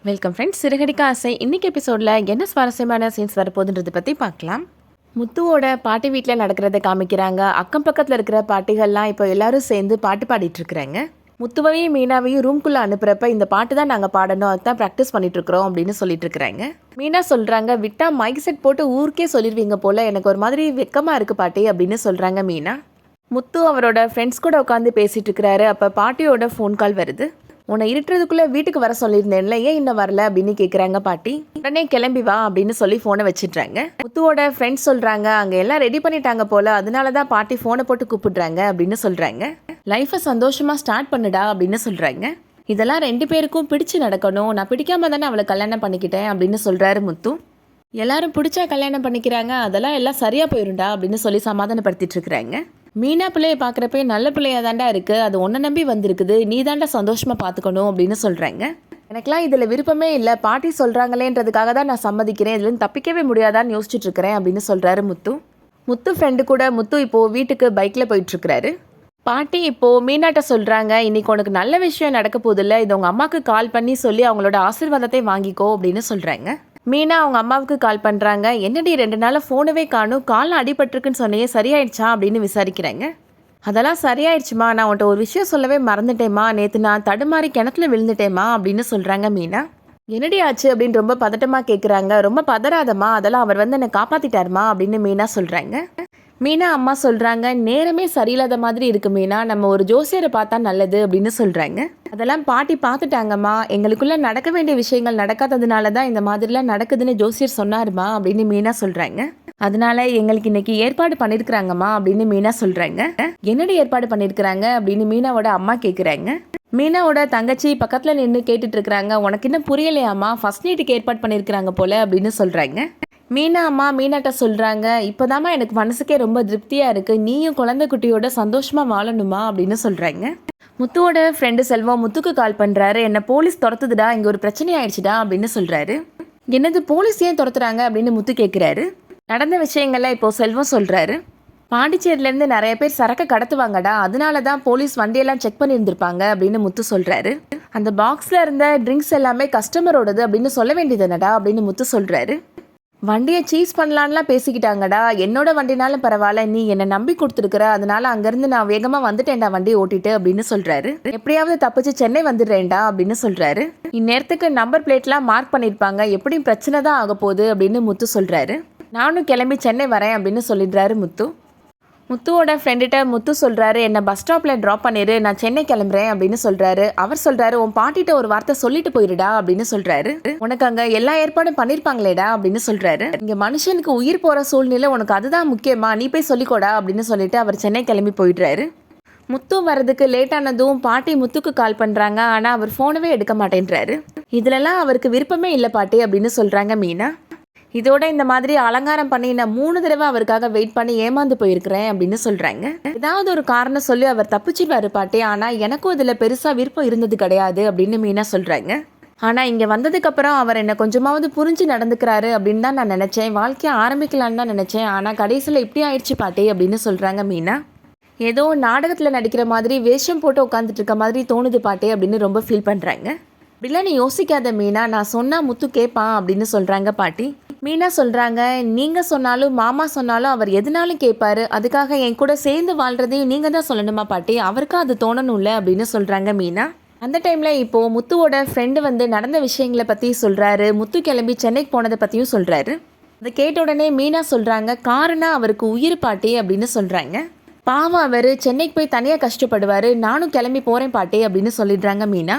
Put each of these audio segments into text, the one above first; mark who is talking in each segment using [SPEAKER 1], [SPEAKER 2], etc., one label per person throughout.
[SPEAKER 1] Welcome friends. சிறுகடிக்க ஆசை இன்னைக்கு எபிசோடில் என்ன சுவாரஸ்யமான சீன்ஸ் வரப்போகுதுன்றதை பற்றி பார்க்கலாம். முத்துவோட பாட்டி வீட்டில் நடக்கிறத காமிக்கிறாங்க. அக்கம் பக்கத்தில் இருக்கிற பாட்டிகள்லாம் இப்போ எல்லாரும் சேர்ந்து பாட்டு பாடிட்டு இருக்கிறாங்க. முத்துவையும் மீனாவையும் ரூம்குள்ளே அனுப்புகிறப்ப இந்த பாட்டு தான் நாங்கள் பாடணும், அதுதான் ப்ராக்டிஸ் பண்ணிட்டு இருக்கிறோம் அப்படின்னு சொல்லிட்டு இருக்கிறாங்க. மீனா சொல்கிறாங்க, விட்டா மைக் செட் போட்டு ஊருக்கே சொல்லிடுவீங்க போல், எனக்கு ஒரு மாதிரி வெக்கமாக இருக்குது பாட்டி அப்படின்னு சொல்கிறாங்க மீனா. முத்து அவரோட ஃப்ரெண்ட்ஸ் கூட உட்காந்து பேசிகிட்டு இருக்கிறாரு. அப்போ பாட்டியோட ஃபோன் கால் வருது. உன்னை இருட்டுறதுக்குள்ளே வீட்டுக்கு வர சொல்லியிருந்தேன்ல, ஏன் இன்னும் வரல அப்படின்னு கேட்குறாங்க பாட்டி. உடனே கிளம்பி வா அப்படின்னு சொல்லி ஃபோனை வச்சிடுறாங்க. முத்துவோட ஃப்ரெண்ட்ஸ் சொல்கிறாங்க, அங்கே எல்லாம் ரெடி பண்ணிட்டாங்க போல், அதனால தான் பாட்டி ஃபோனை போட்டு கூப்பிடுறாங்க அப்படின்னு சொல்கிறாங்க. லைஃப்பை சந்தோஷமாக ஸ்டார்ட் பண்ணுடா அப்படின்னு சொல்கிறாங்க. இதெல்லாம் 2 பேருக்கும் பிடிச்சு நடக்கணும், நான் பிடிக்காம தானே அவளை கல்யாணம் பண்ணிக்கிட்டேன் அப்படின்னு சொல்கிறாரு முத்து. எல்லாரும் பிடிச்சா கல்யாணம் பண்ணிக்கிறாங்க, அதெல்லாம் எல்லாம் சரியாக போயிருண்டா அப்படின்னு சொல்லி சமாதானப்படுத்திட்டு இருக்கிறாங்க. மீனா பிள்ளையை பார்க்குறப்ப நல்ல பிள்ளையாக தாண்டா இருக்குது, அது ஒன்றை நம்பி வந்திருக்குது, நீ தாண்டா சந்தோஷமாக பார்த்துக்கணும் அப்படின்னு சொல்கிறாங்க. எனக்கெலாம் இதில் விருப்பமே இல்லை, பாட்டி சொல்கிறாங்களேன்றதுக்காக தான் நான் சம்மதிக்கிறேன், இதுலேருந்து தப்பிக்கவே முடியாதான்னு யோசிச்சுட்டு இருக்கிறேன் அப்படின்னு சொல்கிறாரு முத்து. முத்து ஃப்ரெண்டு கூட முத்து இப்போது வீட்டுக்கு பைக்கில் போயிட்டுருக்கிறாரு. பாட்டி இப்போது மீனாட்ட சொல்கிறாங்க, இன்றைக்கி உனக்கு நல்ல விஷயம் நடக்க போதில்ல, இது உங்கள் அம்மாவுக்கு கால் பண்ணி சொல்லி அவங்களோட ஆசீர்வாதத்தை வாங்கிக்கோ அப்படின்னு சொல்கிறாங்க. மீனா அவங்க அம்மாவுக்கு கால் பண்ணுறாங்க. என்னடி 2 நாளாக ஃபோனவே காணும், காலில் அடிபட்டிருக்குன்னு சொன்னையே, சரியாயிடுச்சா அப்படின்னு விசாரிக்கிறாங்க. அதெல்லாம் சரியாயிடுச்சுமா, நான் உன்ட்ட ஒரு விஷயம் சொல்லவே மறந்துட்டேம்மா, நேற்று நான் தடுமாறி கிணத்துல விழுந்துட்டேம்மா அப்படின்னு சொல்கிறாங்க மீனா. என்னடி ஆச்சு அப்படின்னு ரொம்ப பதட்டமாக கேட்குறாங்க. ரொம்ப பதறாதம்மா, அதெல்லாம் அவர் வந்து என்னை காப்பாற்றிட்டாருமா அப்படின்னு மீனா சொல்கிறாங்க. மீனா அம்மா சொல்கிறாங்க, நேரமே சரியில்லாத மாதிரி இருக்கு மீனா, நம்ம ஒரு ஜோசியரை பார்த்தா நல்லது அப்படின்னு சொல்கிறாங்க. அதெல்லாம் பாட்டி பார்த்துட்டாங்கம்மா, எங்களுக்குள்ளே நடக்க வேண்டிய விஷயங்கள் நடக்காததுனால தான் இந்த மாதிரிலாம் நடக்குதுன்னு ஜோசியர் சொன்னாருமா அப்படின்னு மீனா சொல்கிறாங்க. அதனால எங்களுக்கு இன்னைக்கு ஏற்பாடு பண்ணியிருக்கிறாங்கம்மா அப்படின்னு மீனா சொல்கிறாங்க. என்னடி ஏற்பாடு பண்ணியிருக்கிறாங்க அப்படின்னு மீனாவோட அம்மா கேட்குறாங்க. மீனாவோட தங்கச்சி பக்கத்தில் நின்று கேட்டுட்டு இருக்கிறாங்க. உனக்கு இன்னும் புரியலையாம்மா, ஃபர்ஸ்ட் நைட்டுக்கு ஏற்பாடு பண்ணியிருக்கிறாங்க போல அப்படின்னு சொல்கிறாங்க. மீனா அம்மா மீனாட்ட சொல்கிறாங்க, இப்போதாம்மா எனக்கு மனசுக்கே ரொம்ப திருப்தியாக இருக்குது, நீயும் குழந்தை குட்டியோட சந்தோஷமாக வாழணுமா அப்படின்னு சொல்கிறாங்க. முத்துவோட ஃப்ரெண்டு செல்வம் முத்துக்கு கால் பண்ணுறாரு. என்னை போலீஸ் துரத்துதுடா, இங்கே ஒரு பிரச்சனை ஆயிடுச்சுடா அப்படின்னு சொல்கிறாரு. என்னது போலீஸ் ஏன் துரத்துறாங்க அப்படின்னு முத்து கேட்குறாரு. நடந்த விஷயங்கள்லாம் இப்போது செல்வம் சொல்கிறாரு. பாண்டிச்சேரியிலேருந்து நிறைய பேர் சரக்கு கடத்துவாங்கடா, அதனால தான் போலீஸ் வண்டியெல்லாம் செக் பண்ணியிருந்திருப்பாங்க அப்படின்னு முத்து சொல்கிறாரு. அந்த பாக்ஸில் இருந்த ட்ரிங்க்ஸ் எல்லாமே கஸ்டமரோடது அப்படின்னு சொல்ல வேண்டியது என்னடா அப்படின்னு முத்து சொல்கிறாரு. வண்டியை சீஸ் பண்ணலான்லாம் பேசிக்கிட்டாங்கடா, என்னோட வண்டினாலும் பரவாயில்ல, நீ என்னை நம்பி கொடுத்துருக்குற, அதனால அங்கேருந்து நான் வேகமாக வந்துட்டேன்டா வண்டி ஓட்டிட்டு அப்படின்னு சொல்கிறாரு. எப்படியாவது தப்பிச்சு சென்னை வந்துடுறேன்டா அப்படின்னு சொல்கிறாரு. இந்நேரத்துக்கு நம்பர் பிளேட்லாம் மார்க் பண்ணியிருப்பாங்க, எப்படியும் பிரச்சனை தான் ஆக போகுது அப்படின்னு முத்து சொல்கிறாரு. நானும் கிளம்பி சென்னை வரேன் அப்படின்னு சொல்லிடுறாரு முத்து. முத்துவோட ஃப்ரெண்டுகிட்ட முத்து சொல்கிறாரு, என்னை பஸ் ஸ்டாப்பில் ட்ராப் பண்ணிடு, நான் சென்னை கிளம்புறேன் அப்படின்னு சொல்கிறாரு. அவர் சொல்கிறாரு, உன் பாட்டிகிட்ட ஒரு வார்த்தை சொல்லிட்டு போயிடுடா அப்படின்னு சொல்கிறாரு. உனக்கு அங்கே எல்லா ஏற்பாடும் பண்ணியிருப்பாங்களேடா அப்படின்னு சொல்கிறாரு. இங்கே மனுஷனுக்கு உயிர் போகிற சூழ்நிலை, உனக்கு அதுதான் முக்கியமா, நீ போய் சொல்லிக்கோடா அப்படின்னு சொல்லிட்டு அவர் சென்னை கிளம்பி போயிடுறாரு. முத்து வரதுக்கு லேட்டானதும் பாட்டி முத்துக்கு கால் பண்ணுறாங்க. ஆனால் அவர் ஃபோனவே எடுக்க மாட்டேன்றாரு. இதிலெல்லாம் அவருக்கு விருப்பமே இல்லை பாட்டி அப்படின்னு சொல்கிறாங்க மீனா. இதோட இந்த மாதிரி அலங்காரம் பண்ணி நான் 3 தடவை அவருக்காக வெயிட் பண்ணி ஏமாந்து போயிருக்கிறேன் அப்படின்னு சொல்கிறாங்க. ஏதாவது ஒரு காரணம் சொல்லி அவர் தப்பிச்சிடுவாரு பாட்டி, ஆனால் எனக்கும் இதில் பெருசாக விருப்பம் இருந்தது கிடையாது அப்படின்னு மீனா சொல்கிறாங்க. ஆனால் இங்கே வந்ததுக்கப்புறம் அவர் என்னை கொஞ்சமாவது புரிஞ்சு நடந்துக்கிறாரு அப்படின்னு தான் நான் நினச்சேன், வாழ்க்கையை ஆரம்பிக்கலான்னு தான் நினச்சேன், ஆனால் கடைசியில் இப்படி ஆயிடுச்சு பாட்டி அப்படின்னு சொல்கிறாங்க மீனா. ஏதோ நாடகத்தில் நடிக்கிற மாதிரி வேஷம் போட்டு உட்காந்துட்டு இருக்க மாதிரி தோணுது பாட்டி அப்படின்னு ரொம்ப ஃபீல் பண்ணுறாங்க. அப்படிலாம் நீ யோசிக்காத மீனா, நான் சொன்னால் முத்து கேட்பான் அப்படின்னு சொல்கிறாங்க பாட்டி. மீனா சொல்கிறாங்க, நீங்கள் சொன்னாலும் மாமா சொன்னாலும் அவர் எதுனாலும் கேட்பாரு, அதுக்காக என் கூட சேர்ந்து வாழ்கிறதையும் நீங்கள் தான் சொல்லணுமா பாட்டி, அவருக்கா அது தோணணும்ல அப்படின்னு சொல்கிறாங்க மீனா. அந்த டைமில் இப்போது முத்துவோட ஃப்ரெண்டு வந்து நடந்த விஷயங்களை பற்றி சொல்கிறாரு. முத்து கிளம்பி சென்னைக்கு போனதை பற்றியும் சொல்கிறாரு. அதை கேட்ட உடனே மீனா சொல்கிறாங்க, காரணம் அவருக்கு உயிர் பாட்டி அப்படின்னு சொல்கிறாங்க. பாவம், அவர் சென்னைக்கு போய் தனியாக கஷ்டப்படுவார், நானும் கிளம்பி போகிறேன் பாட்டி அப்படின்னு சொல்லிடுறாங்க மீனா.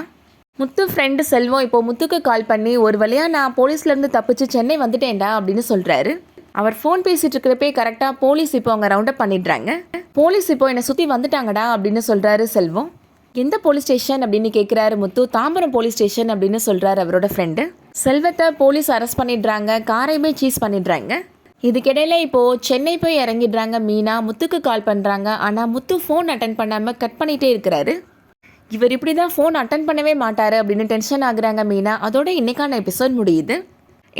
[SPEAKER 1] முத்து ஃப்ரெண்டு செல்வம் இப்போ முத்துக்கு கால் பண்ணி, ஒரு வழியாக நான் போலீஸ்லேருந்து தப்பிச்சு சென்னை வந்துட்டேன்டா அப்படின்னு சொல்கிறாரு. அவர் ஃபோன் பேசிகிட்டு இருக்கிறப்பே கரெக்டாக போலீஸ் இப்போ அவங்க ரவுண்டப் பண்ணிடுறாங்க. போலீஸ் இப்போ என்னை சுற்றி வந்துட்டாங்கடா அப்படின்னு சொல்கிறாரு செல்வம். எந்த போலீஸ் ஸ்டேஷன் அப்படின்னு கேட்குறாரு முத்து. தாம்பரம் போலீஸ் ஸ்டேஷன் அப்படின்னு சொல்கிறாரு அவரோட ஃப்ரெண்டு. செல்வத்தை போலீஸ் அரெஸ்ட் பண்ணிடுறாங்க, காரையுமே சீஸ் பண்ணிடுறாங்க. இதுக்கிடையில இப்போது சென்னை போய் இறங்கிடுறாங்க மீனா. முத்துக்கு கால் பண்ணுறாங்க, ஆனால் முத்து ஃபோன் அட்டன் பண்ணாமல் கட் பண்ணிகிட்டே இருக்கிறாரு. இவர் இப்படி தான் ஃபோன் அட்டன் பண்ணவே மாட்டார் அப்படின்னு டென்ஷன் ஆகுறாங்க மீனா. அதோட இன்னைக்கான எபிசோட் முடியுது.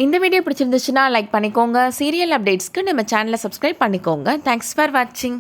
[SPEAKER 1] இந்த வீடியோ பிடிச்சிருந்துச்சுன்னா லைக் பண்ணிக்கோங்க. சீரியல் அப்டேட்ஸ்க்கு நம்ம சேனலை சப்ஸ்கிரைப் பண்ணிக்கோங்க. தேங்க்ஸ் ஃபார் வாட்சிங்.